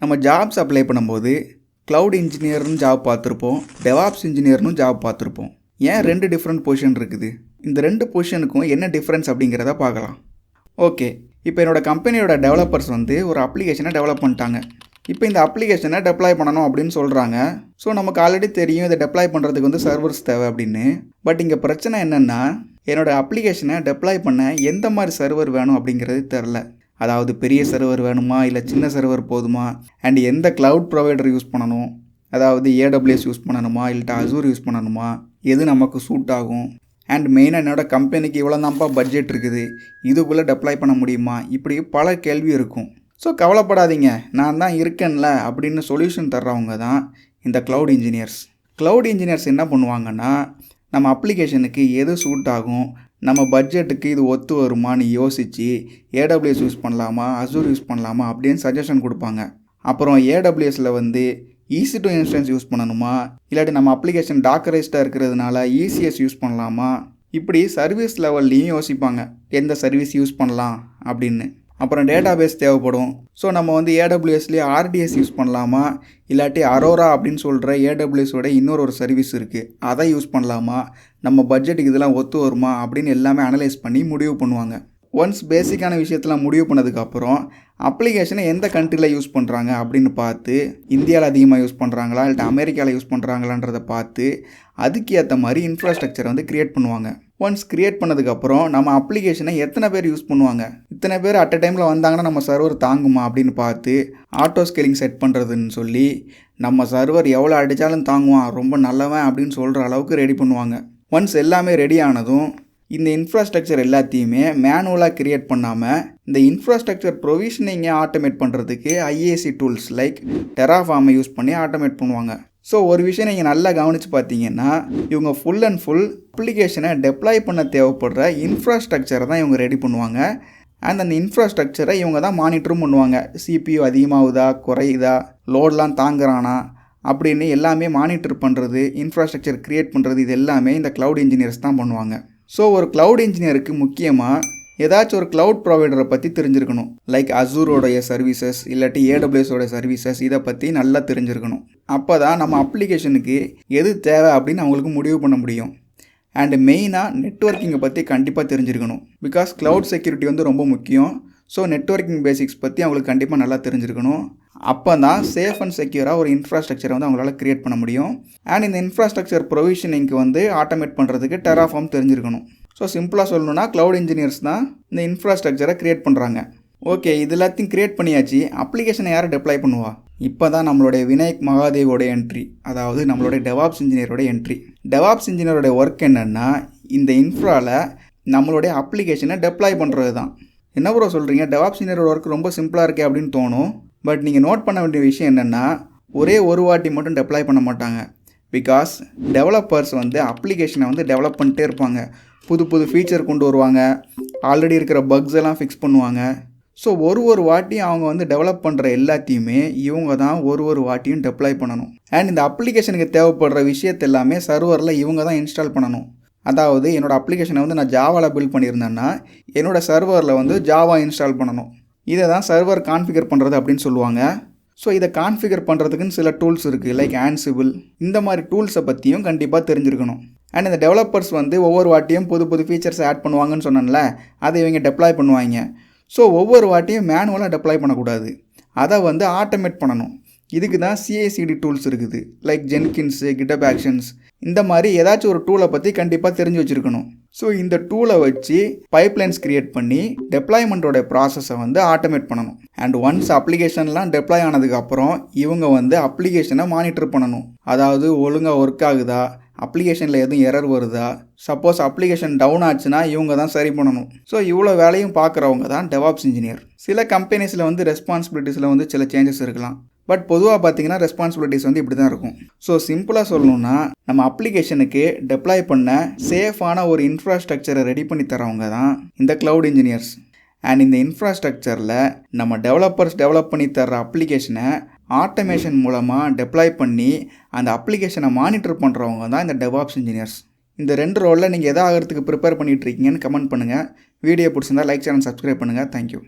நம்ம jobs apply பண்ணும்போது cloud இன்ஜினியர்னு job பார்த்துருப்போம், டெவாப்ஸ் இன்ஜினியர்னு ஜாப் பார்த்துருப்போம். ஏன் 2 டிஃப்ரெண்ட் பொசிஷன் இருக்குது? இந்த 2 பொசிஷனுக்கும் என்ன டிஃப்ரென்ஸ் அப்படிங்கிறத பார்க்கலாம். ஓகே, இப்போ என்னோடய கம்பெனியோட டெவலப்பர்ஸ் ஒரு அப்ளிகேஷனை டெவலப் பண்ணிட்டாங்க. இப்போ இந்த அப்ளிகேஷனை டெப்ளாய் பண்ணணும் அப்படின்னு சொல்கிறாங்க. ஸோ நமக்கு ஆல்ரெடி தெரியும் இதை டெப்ளாய் பண்ணுறதுக்கு சர்வர்ஸ் தேவை அப்படின்னு. பட் இங்கே பிரச்சனை என்னென்னா, என்னோடய அப்ளிகேஷனை டெப்ளாய் பண்ண எந்த மாதிரி சர்வர் வேணும் அப்படிங்கிறது தெரில. அதாவது பெரிய சர்வர் வேணுமா இல்லை சின்ன சர்வர் போதுமா, அண்ட் எந்த க்ளவுட் ப்ரொவைடர் யூஸ் பண்ணணும், அதாவது AWS யூஸ் பண்ணணுமா இல்லை Azure யூஸ் பண்ணணுமா, எது நமக்கு சூட் ஆகும், அண்ட் மெயினாக என்னோடய கம்பெனிக்கு இவ்வளோ தான்ப்பா பட்ஜெட் இருக்குது, இதுக்குள்ளே டெப்ளாய் பண்ண முடியுமா, இப்படி பல கேள்வி இருக்கும். ஸோ கவலைப்படாதீங்க, நான் தான் இருக்கேன்ல அப்படின்னு சொல்யூஷன் தர்றவங்க தான் இந்த க்ளவுட் இன்ஜினியர்ஸ். க்ளவுட் இன்ஜினியர்ஸ் என்ன பண்ணுவாங்கன்னா, நம்ம அப்ளிகேஷனுக்கு எது சூட் ஆகும், நம்ம பட்ஜெட்டுக்கு இது ஒத்து வருமானு யோசித்து AWS யூஸ் பண்ணலாமா Azure யூஸ் பண்ணலாமா அப்படின்னு சஜஷன் கொடுப்பாங்க. அப்புறம் AWSல ஈஸி டு இன்ஸ்டன்ஸ் யூஸ் பண்ணணுமா, இல்லாட்டி நம்ம அப்ளிகேஷன் டாக்கரைஸ்டாக இருக்கிறதுனால ECS யூஸ் பண்ணலாமா, இப்படி சர்வீஸ் லெவல்லையும் யோசிப்பாங்க எந்த சர்வீஸ் யூஸ் பண்ணலாம் அப்படின்னு. அப்புறம் டேட்டாபேஸ் தேவைப்படும். ஸோ நம்ம AWSலேயே RDS யூஸ் பண்ணலாமா, இல்லாட்டி அரோரா அப்படின்னு சொல்கிற AWSோட இன்னொரு சர்வீஸ் இருக்குது, அதை யூஸ் பண்ணலாமா, நம்ம பட்ஜெட்டுக்கு இதெல்லாம் ஒத்து வருமா அப்படின்னு எல்லாமே அனலைஸ் பண்ணி முடிவு பண்ணுவாங்க. ஒன்ஸ் பேசிக்கான விஷயத்தெல்லாம் முடிவு பண்ணதுக்கப்புறம் அப்ளிகேஷனை எந்த கண்ட்ரியில் யூஸ் பண்ணுறாங்க அப்படின்னு பார்த்து, இந்தியாவில் அதிகமாக யூஸ் பண்ணுறாங்களா இல்லை அமெரிக்காவில் யூஸ் பண்ணுறாங்களான்றதை பார்த்து அதுக்கு ஏற்ற மாதிரி இன்ஃப்ராஸ்ட்ரக்சரை க்ரியேட் பண்ணுவாங்க. ஒன்ஸ் க்ரியேட் பண்ணதுக்கப்புறம் நம்ம அப்ளிகேஷனை எத்தனை பேர் யூஸ் பண்ணுவாங்க, இத்தனை பேர் அட் அ டைமில் வந்தாங்கன்னா நம்ம சர்வர் தாங்குமா அப்படின்னு பார்த்து ஆட்டோ ஸ்கேலிங் செட் பண்ணுறதுன்னு சொல்லி நம்ம சர்வர் எவ்வளோ அடித்தாலும் தாங்குவான், ரொம்ப நல்லவன் அப்படின்னு சொல்கிற அளவுக்கு ரெடி பண்ணுவாங்க. ஒன்ஸ் எல்லாமே ரெடி ஆனதும் இந்த இன்ஃப்ராஸ்ட்ரக்சர் எல்லாத்தையுமே மேனுவலாக க்ரியேட் பண்ணாமல் இந்த இன்ஃப்ராஸ்ட்ரக்சர் ப்ரொவிஷனிங்கை ஆட்டோமேட் பண்ணுறதுக்கு IAC டூல்ஸ் லைக் டெராஃபார்மை யூஸ் பண்ணி ஆட்டோமேட் பண்ணுவாங்க. ஸோ ஒரு விஷயம் நீங்கள் நல்லா கவனித்து பார்த்தீங்கன்னா, இவங்க ஃபுல் அண்ட் ஃபுல் அப்ளிகேஷனை டெப்ளாய் பண்ண தேவைப்படுற இன்ஃப்ராஸ்ட்ரக்சரை தான் இவங்க ரெடி பண்ணுவாங்க. அண்ட் அந்த இன்ஃப்ராஸ்ட்ரக்சரை இவங்க தான் மானிட்டரும் பண்ணுவாங்க. CPU அதிகமாகுதா குறையுதா, லோடெலாம் தாங்குறானா அப்படின்னு எல்லாமே மானிட்டர் பண்ணுறது, இன்ஃப்ராஸ்ட்ரக்சர் க்ரியேட் பண்ணுறது, இது எல்லாமே இந்த க்ளவுட் இன்ஜினியர்ஸ் தான் பண்ணுவாங்க. ஸோ ஒரு க்ளவுட் இன்ஜினியருக்கு முக்கியமாக ஏதாச்சும் ஒரு க்ளவுட் ப்ரொவைடரை பற்றி தெரிஞ்சிருக்கணும். லைக் அசூரோடைய சர்வீசஸ் இல்லாட்டி AWSோட சர்வீசஸ், இதை பற்றி நல்லா தெரிஞ்சிருக்கணும். அப்போ தான் நம்ம அப்ளிகேஷனுக்கு எது தேவை அப்படின்னு அவங்களுக்கு முடிவு பண்ண முடியும். அண்டு மெயினாக நெட்வொர்க்கிங்கை பற்றி கண்டிப்பாக தெரிஞ்சிருக்கணும். பிகாஸ் க்ளவுட் செக்யூரிட்டி ரொம்ப முக்கியம். ஸோ நெட்வொர்க்கிங் பேசிக்ஸ் பற்றி அவங்களுக்கு கண்டிப்பாக நல்லா தெரிஞ்சிருக்கணும். அப்போ தான் சேஃப் அண்ட் செக்யூராக ஒரு இன்ஃப்ராஸ்ட்ரக்சரை அவங்களால க்ரியேட் பண்ண முடியும். அண்ட் இந்த இன்ஃப்ராஸ்ட்ரக்சர் ப்ரொவிஷனிங்க்கு ஆட்டோமேட் பண்ணுறதுக்கு டெராஃபார்ம் தெரிஞ்சிருக்கணும். ஸோ சிம்பிளாக சொல்லணும்னா க்ளவுட் இன்ஜினியர்ஸ் தான் இந்த இன்ஃப்ராஸ்ட்ரக்சரை க்ரியேட் பண்ணுறாங்க. ஓகே, இது எல்லாத்தையும் க்ரியேட் பண்ணியாச்சு. அப்ளிகேஷனை யாரை டெப்ளாய் பண்ணுவா? இப்போ தான் நம்மளுடைய விநாயக் மகாதேவோட என்ட்ரி, அதாவது நம்மளுடைய டெவாப்ஸ் இன்ஜினியரோட என்ட்ரி. டெவாப்ஸ் இன்ஜினியரோட ஒர்க் என்னென்னா, இந்த இன்ஃப்ராவில் நம்மளுடைய அப்ளிகேஷனை டெப்ளாய் பண்ணுறது தான். என்ன ப்ரோ சொல்கிறீங்க, டெவாப்ஸ் இன்ஜினியரோட ஒர்க் ரொம்ப சிம்பிளாக இருக்கே அப்படின்னு தோணும். பட் நீங்கள் நோட் பண்ண வேண்டிய விஷயம் என்னென்னா, ஒரே ஒரு வாட்டி மட்டும் டெப்ளாய் பண்ண மாட்டாங்க. பிகாஸ் டெவலப்பர்ஸ் அப்ளிகேஷனை டெவலப் பண்ணிட்டே இருப்பாங்க. புது புது ஃபீச்சர் கொண்டு வருவாங்க, ஆல்ரெடி இருக்கிற பக்ஸ் எல்லாம் ஃபிக்ஸ் பண்ணுவாங்க. ஸோ ஒரு வாட்டியும் அவங்க டெவலப் பண்ணுற எல்லாத்தையுமே இவங்க தான் ஒரு வாட்டியும் டெப்ளாய் பண்ணணும். அண்ட் இந்த அப்ளிகேஷனுக்கு தேவைப்படுற விஷயத்தை எல்லாமே சர்வரில் இவங்க தான் இன்ஸ்டால் பண்ணணும். அதாவது என்னோடய அப்ளிகேஷனை நான் ஜாவாவில் பில்ட் பண்ணியிருந்தேன்னா என்னோடய சர்வரில் ஜாவா இன்ஸ்டால் பண்ணணும். இதை தான் சர்வர் கான்ஃபிகர் பண்ணுறது அப்படின்னு சொல்லுவாங்க. ஸோ இதை கான்ஃபிகர் பண்ணுறதுக்குன்னு சில டூல்ஸ் இருக்குது, லைக் Ansible. இந்த மாதிரி டூல்ஸை பற்றியும் கண்டிப்பாக தெரிஞ்சிருக்கணும். அண்ட் இந்த டெவலப்பர்ஸ் ஒவ்வொரு வாட்டியும் புது புது ஃபீச்சர்ஸ் ஆட் பண்ணுவாங்கன்னு சொன்னேன்ல, அதை இவங்க டெப்ளாய் பண்ணுவாங்க. ஸோ ஒவ்வொரு வாட்டியும் மேனுவலாக டெப்ளாய் பண்ணக்கூடாது, அதை ஆட்டோமேட் பண்ணணும். இதுக்கு தான் CI/CD டூல்ஸ் இருக்குது, லைக் ஜென்கின்ஸு, GitHub Actions. இந்த மாதிரி ஏதாச்சும் ஒரு டூலை பற்றி கண்டிப்பாக தெரிஞ்சு வச்சுருக்கணும். ஸோ இந்த டூலை வச்சு பைப்லைன்ஸ் க்ரியேட் பண்ணி டெப்ளாய்மெண்ட்டோட ப்ராசஸை ஆட்டோமேட் பண்ணணும். அண்ட் ஒன்ஸ் அப்ளிகேஷன்லாம் டெப்ளாய் ஆனதுக்கப்புறம் இவங்க அப்ளிகேஷனை மானிட்டர் பண்ணணும். அதாவது ஒழுங்காக ஒர்க் ஆகுதா, அப்ளிகேஷனில் எதுவும் எரர் வருதா, சப்போஸ் அப்ளிகேஷன் டவுன் ஆச்சுன்னா இவங்க தான் சரி பண்ணணும். ஸோ இவ்வளோ வேலையும் பார்க்குறவங்க தான் டெவாப்ஸ் இன்ஜினியர். சில கம்பெனிஸில் ரெஸ்பான்சிபிலிட்டிஸில் சில சேஞ்சஸ் இருக்கலாம். பட் பொதுவாக பார்த்தீங்கன்னா ரெஸ்பான்சிபிலிட்டிஸ் இப்படி தான் இருக்கும். ஸோ சிம்பிளாக சொல்லணும்னா, நம்ம அப்ளிகேஷனுக்கு டெப்ளாய் பண்ண சேஃபான ஒரு இன்ஃப்ராஸ்ட்ரக்சரை ரெடி பண்ணி தரவங்க தான் இந்த க்ளவுட் இன்ஜினியர்ஸ். அண்ட் இந்த இன்ஃப்ராஸ்ட்ரக்சரில் நம்ம டெவலப்பர்ஸ் டெவலப் பண்ணி தர்ற அப்ளிகேஷனை ஆட்டோமேஷன் மூலமாக டெப்ளாய் பண்ணி அந்த அப்ளிகேஷனை மானிட்டர் பண்ணுறவங்க தான் இந்த டெவாப்ஸ் இன்ஜினியர்ஸ். இந்த 2 ரோலில் நீங்கள் எதை ஆகிறதுக்கு ப்ரிப்பேர் பண்ணிகிட்ருக்கீங்கன்னு கமெண்ட் பண்ணுங்கள். வீடியோ பிடிச்சிருந்தா லைக் சேனல் சப்ஸ்கிரைப் பண்ணுங்கள். தேங்க்யூ.